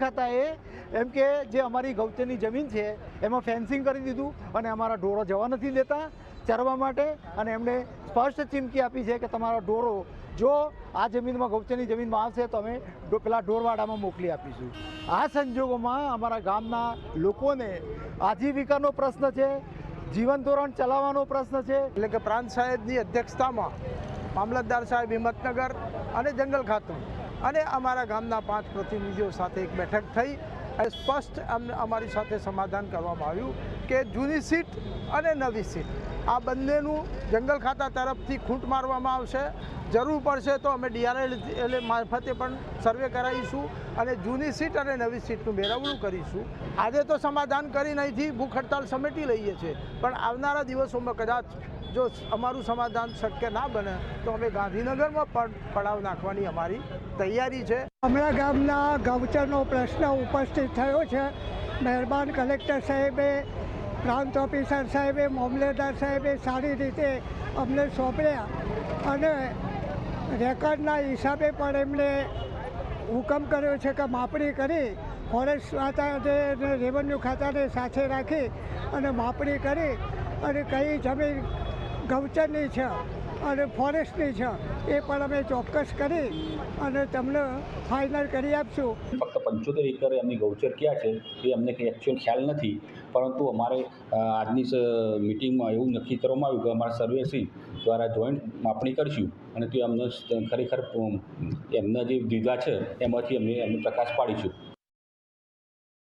ખાતાએ એમ કે જે અમારી ગૌચરની જમીન છે એમાં ફેન્સિંગ કરી દીધું અને અમારા ઢોરો જવા નથી દેતા ચરવા માટે, અને એમણે સ્પષ્ટ ચીમકી આપી છે કે તમારા ઢોરો જો આ જમીનમાં ગૌચરની જમીનમાં આવશે તો અમે પેલા ઢોરવાડામાં મોકલી આપીશું। આ સંજોગોમાં અમારા ગામના લોકોને આજીવિકાનો પ્રશ્ન છે, જીવન ધોરણ ચલાવવાનો પ્રશ્ન છે। એટલે કે પ્રાંત સાહેબની અધ્યક્ષતામાં મામલતદાર સાહેબ હિંમતનગર અને જંગલ ખાતું અને અમારા ગામના 5 પ્રતિનિધિઓ સાથે એક બેઠક થઈ અને સ્પષ્ટ અમારી સાથે સમાધાન કરવામાં આવ્યું કે જૂની સીટ અને નવી સીટ આ બંનેનું જંગલ ખાતા તરફથી ખૂંટ મારવામાં આવશે। જરૂર પડશે તો અમે DRL મારફતે પણ સર્વે કરાવીશું અને જૂની સીટ અને નવી સીટનું મેળવણું કરીશું। આજે તો સમાધાન કરી નહીંથી ભૂખ હડતાલ સમેટી લઈએ છીએ, પણ આવનારા દિવસોમાં કદાચ જો અમારું સમાધાન શક્ય ના બને તો અમે ગાંધીનગરમાં પણ પડાવ નાખવાની અમારી તૈયારી છે। અમારા ગામના ગૌચરનો પ્રશ્ન ઉપસ્થિત થયો છે। મહેરબાન કલેક્ટર સાહેબે, પ્રાંત ઓફિસર સાહેબે, મામલતદાર સાહેબે સારી રીતે અમને સોંપ્યા અને રેકર્ડના હિસાબે પણ એમણે હુકમ કર્યો છે કે માપણી કરી ફોરેસ્ટ ખાતાને અને રેવન્યુ ખાતાને સાથે રાખી અને માપણી કરી અને કઈ જમીન ગૌચરની છે અને ફોરેસ્ટની છે એ પણ અમે ચોક્કસ કરી અને તમને ફાઇનલ કરી આપશું। ફક્ત 75 એકર એમની ગૌચર ક્યાં છે એ અમને કંઈ એકચ્યુઅલ ખ્યાલ નથી, પરંતુ અમારે આજની મિટિંગમાં એવું નક્કી કરવામાં આવ્યું કે અમારા સર્વેસી દ્વારા જોઈન્ટ માપણી કરીશું અને તે અમને ખરેખર એમના જે દીધા છે એમાંથી અમને પ્રકાશ પાડીશું।